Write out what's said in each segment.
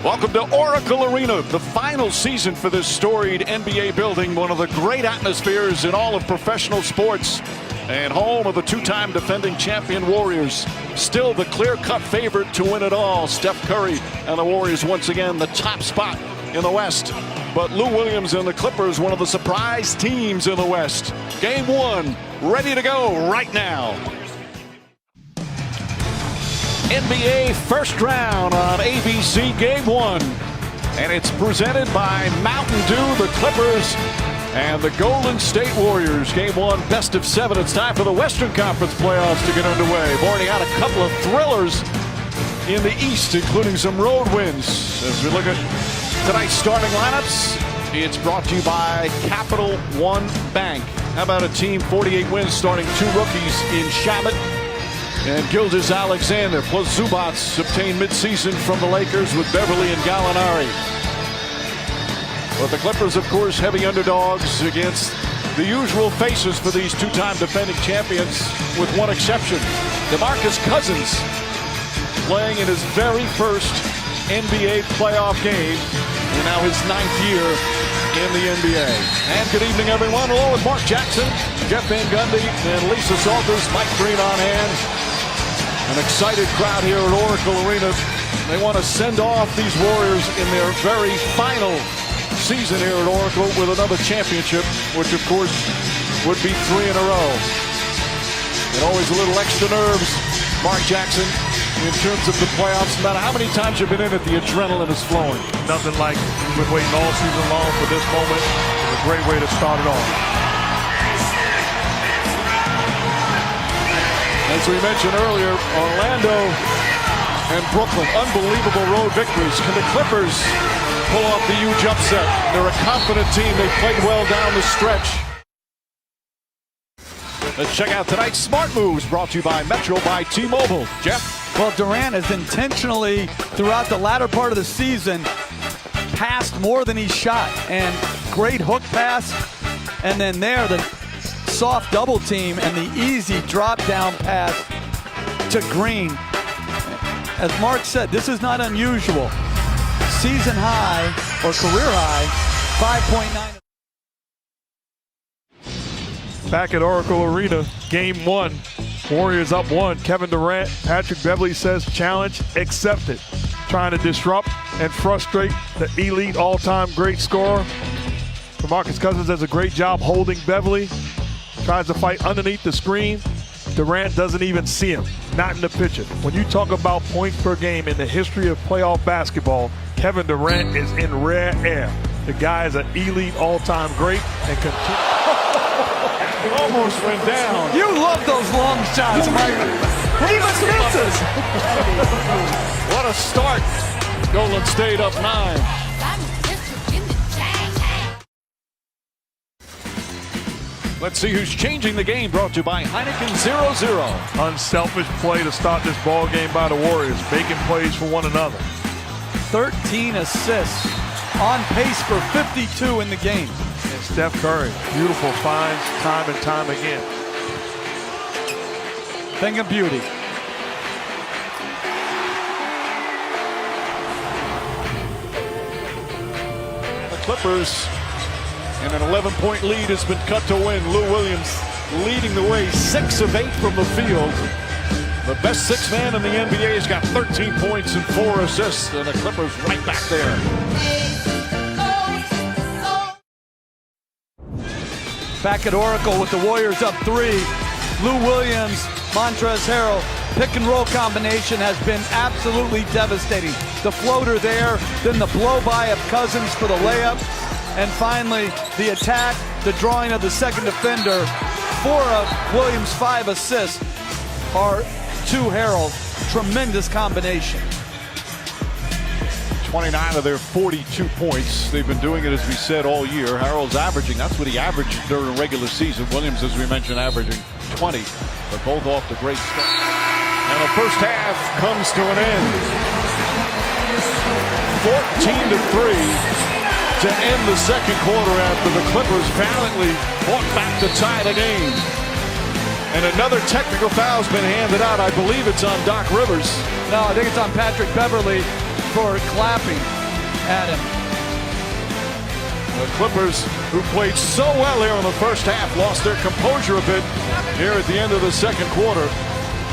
Welcome to Oracle Arena, the final season for this storied NBA building, one of the great atmospheres in all of professional sports, and home of the two-time defending champion Warriors. Still the clear-cut favorite to win it all. Steph Curry and the Warriors once again the top spot in the West. But Lou Williams and the Clippers, one of the surprise teams in the West. Game one, ready to go right now. NBA first round on ABC Game 1. And it's presented by Mountain Dew, the Clippers, and the Golden State Warriors. Game 1, best of 7. It's time for the Western Conference playoffs to get underway. We've already had a couple of thrillers in the East, including some road wins. As we look at tonight's starting lineups, it's brought to you by Capital One Bank. How about a team 48 wins, starting 2 rookies in Shabbat and Gilgeous-Alexander, plus Zubac obtained midseason from the Lakers with Beverly and Gallinari. But the Clippers, of course, heavy underdogs against the usual faces for these two-time defending champions, with one exception. DeMarcus Cousins playing in his very first NBA playoff game, and now his 9th year in the NBA. And good evening, everyone. Along with Mark Jackson, Jeff Van Gundy, and Lisa Salters, Mike Green on hand. An excited crowd here at Oracle Arena. They want to send off these Warriors in their very final season here at Oracle with another championship, which of course would be 3 in a row. And always a little extra nerves, Mark Jackson, in terms of the playoffs. No matter how many times you've been in it, the adrenaline is flowing. Nothing like we've been waiting all season long for this moment. It's a great way to start it off. As we mentioned earlier, Orlando and Brooklyn, unbelievable road victories. Can the Clippers pull off the huge upset? They're a confident team. They played well down the stretch. Let's check out tonight's Smart Moves, brought to you by Metro by T-Mobile. Jeff? Well, Durant has intentionally, throughout the latter part of the season, passed more than he shot. And great hook pass. And then there, the soft double team and the easy drop down pass to Green. As Mark said, this is not unusual. Season high or career high, 5.9. Back at Oracle Arena, game 1, Warriors up 1. Kevin Durant, Patrick Beverly says challenge accepted. Trying to disrupt and frustrate the elite all-time great scorer. DeMarcus Cousins does a great job holding Beverly. Tries to fight underneath the screen. Durant doesn't even see him, not in the picture. When you talk about points per game in the history of playoff basketball, Kevin Durant is in rare air. The guy is an elite all-time great and Almost went down. You love those long shots, Mike. He must misses. What a start. Golden State up 9. Let's see who's changing the game, brought to you by Heineken 0-0. unselfish play to start this ball game by the Warriors, making plays for one another. 13 assists, on pace for 52 in the game. And Steph Curry, beautiful finds time and time again. Thing of beauty. The Clippers, and an 11-point lead has been cut to win. Lou Williams leading the way, 6 of 8 from the field. The best 6 man in the NBA has got 13 points and 4 assists, and the Clippers right back there. Back at Oracle with the Warriors up 3. Lou Williams, Montrezl Harrell, pick and roll combination has been absolutely devastating. The floater there, then the blow by of Cousins for the layup. And finally, the attack, the drawing of the second defender. 4 of Williams' 5 assists are to Harrell. Tremendous combination. 29 of their 42 points. They've been doing it, as we said, all year. Harrell's averaging, that's what he averaged during the regular season. Williams, as we mentioned, averaging 20. They're both off to great start. And the first half comes to an end. 14-3. To end the second quarter after the Clippers valiantly fought back to tie the game. And another technical foul has been handed out. I believe it's on Doc Rivers. No, I think it's on Patrick Beverly for clapping at him. The Clippers, who played so well here in the first half, lost their composure a bit here at the end of the second quarter.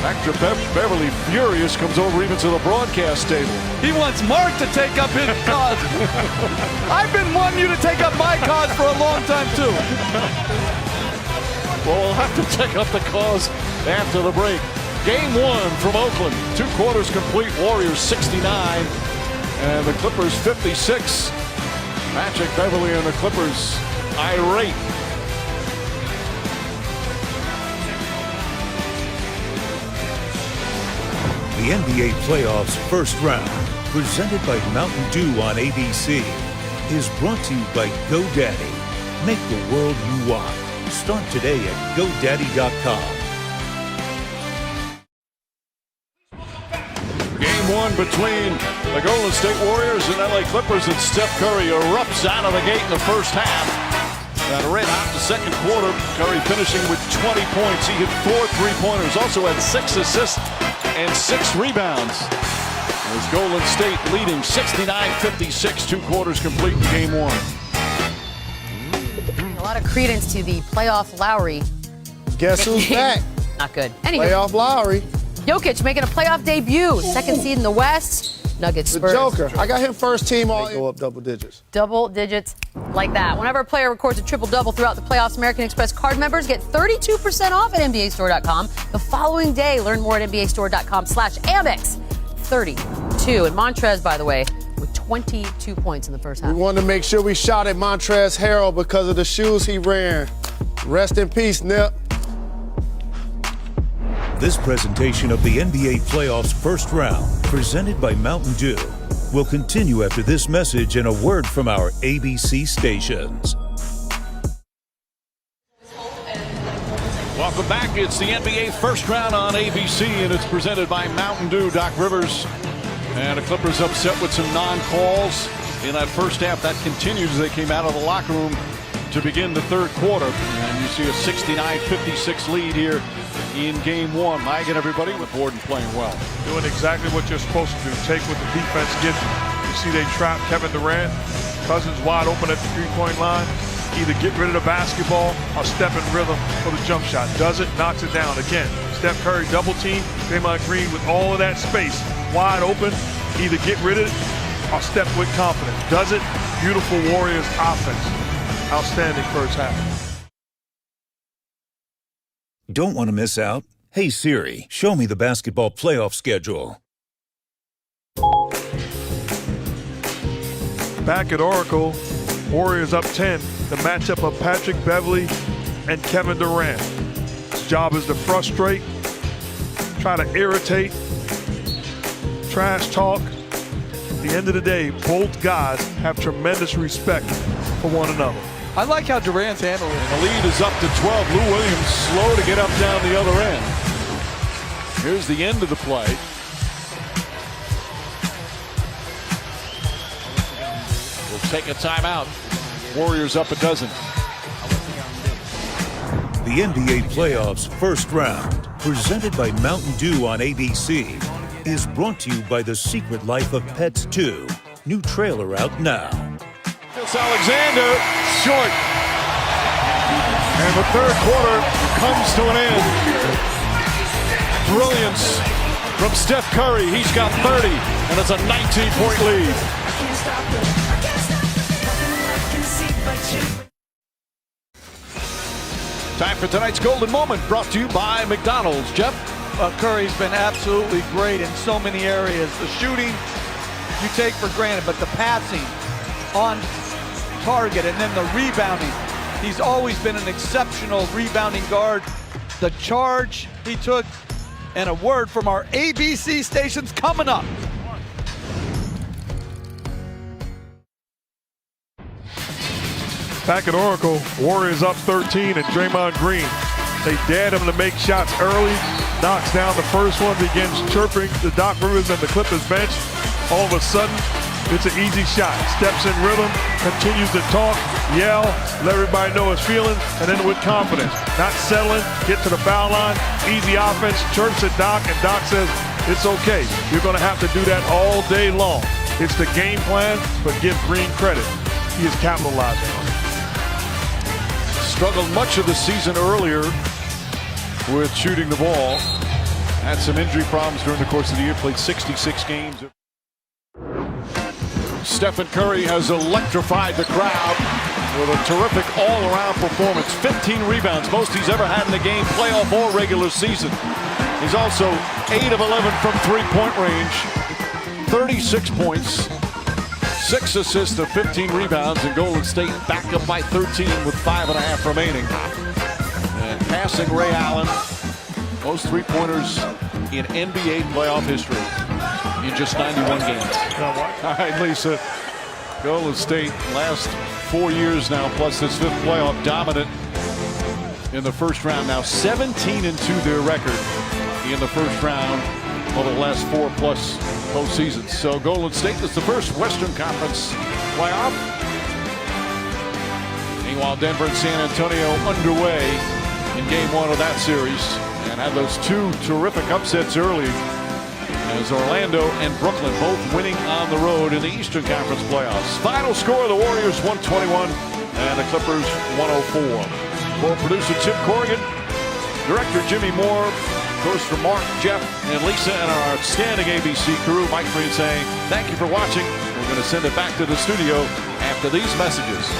Patrick Beverly, furious, comes over even to the broadcast table. He wants Mark to take up his cause. I've been wanting you to take up my cause for a long time, too. Well, we'll have to take up the cause after the break. Game one from Oakland. 2 quarters complete. Warriors 69 and the Clippers 56. Patrick Beverly and the Clippers irate. The NBA playoffs first round, presented by Mountain Dew on ABC, is brought to you by GoDaddy. Make the world you want. Start today at GoDaddy.com. Game one between the Golden State Warriors and LA Clippers, and Steph Curry erupts out of the gate in the first half. Got red hot the second quarter. Curry finishing with 20 points. He hit 4 3-pointers. Also had 6 assists and 6 rebounds. As Golden State leading 69-56, 2 quarters complete in game one. A lot of credence to the playoff Lowry. Guess who's back? Not good. Anyway, Playoff Lowry. Jokic making a playoff debut. Second seed in the West. Nuggets The Spurs. Joker. I got him first team all. Go up double digits. Double digits like that. Whenever a player records a triple-double throughout the playoffs, American Express card members get 32% off at NBAstore.com. The following day, learn more at NBAstore.com/Amex. 32. And Montrez, by the way, with 22 points in the first half. We wanted to make sure we shot at Montrezl Harrell because of the shoes he ran. Rest in peace, Nip. This presentation of the NBA playoffs first round, presented by Mountain Dew, will continue after this message and a word from our ABC stations. Welcome back. It's the NBA first round on ABC, and it's presented by Mountain Dew. Doc Rivers and the Clippers upset with some non-calls in that first half. That continues as they came out of the locker room to begin the third quarter. And you see a 69-56 lead here in game one. Again, everybody, with Gordon playing well. Doing exactly what you're supposed to do. Take what the defense gives you. You see they trap Kevin Durant. Cousins wide open at the three-point line. Either get rid of the basketball or step in rhythm for the jump shot. Does it, knocks it down. Again, Steph Curry double team. Draymond Green with all of that space wide open. Either get rid of it or step with confidence. Does it. Beautiful Warriors offense. Outstanding first half. Don't want to miss out? Hey Siri, show me the basketball playoff schedule. Back at Oracle, Warriors up 10. The matchup of Patrick Beverly and Kevin Durant. His job is to frustrate, try to irritate, trash talk. At the end of the day, both guys have tremendous respect for one another. I like how Durant's handling it. The lead is up to 12. Lou Williams slow to get up down the other end. Here's the end of the play. We'll take a timeout. Warriors up a dozen. The NBA playoffs first round, presented by Mountain Dew on ABC, is brought to you by The Secret Life of Pets 2. New trailer out now. It's Alexander, short. And the third quarter comes to an end. Brilliance from Steph Curry. He's got 30, and it's a 19-point lead. Time for tonight's Golden Moment, brought to you by McDonald's. Jeff? Curry's been absolutely great in so many areas. The shooting you take for granted, but the passing on target and then the rebounding. He's always been an exceptional rebounding guard. The charge he took, and a word from our ABC stations coming up. Back at Oracle, Warriors up 13 and Draymond Green. They dared him to make shots early, knocks down the first one, begins chirping the Doc Rivers and the Clippers bench. All of a sudden, It's an easy shot. Steps in rhythm, continues to talk, yell, let everybody know his feelings, and then with confidence. Not settling, get to the foul line, easy offense, chirps at Doc, and Doc says, it's okay. You're going to have to do that all day long. It's the game plan, but give Green credit. He is capitalizing on it. Struggled much of the season earlier with shooting the ball. Had some injury problems during the course of the year. Played 66 games. Stephen Curry has electrified the crowd with a terrific all-around performance. 15 rebounds, most he's ever had in the game, playoff or regular season. He's also 8 of 11 from three-point range. 36 points, 6 assists to 15 rebounds, and Golden State back up by 13 with 5.5 remaining. And passing Ray Allen, most three-pointers in NBA playoff history in just 91 games. All right, Lisa. Golden State, last 4 years now, plus this 5th playoff, dominant in the first round. Now 17-2 their record in the first round over the last 4+ postseasons. So Golden State is the first Western Conference playoff. Meanwhile, Denver and San Antonio underway in game 1 of that series and had those 2 terrific upsets early, as Orlando and Brooklyn both winning on the road in the Eastern Conference playoffs. Final score, the Warriors 121 and the Clippers 104. For producer Tim Corrigan, director Jimmy Moore, of course for Mark, Jeff, and Lisa, and our outstanding ABC crew, Mike Green saying thank you for watching. We're going to send it back to the studio after these messages.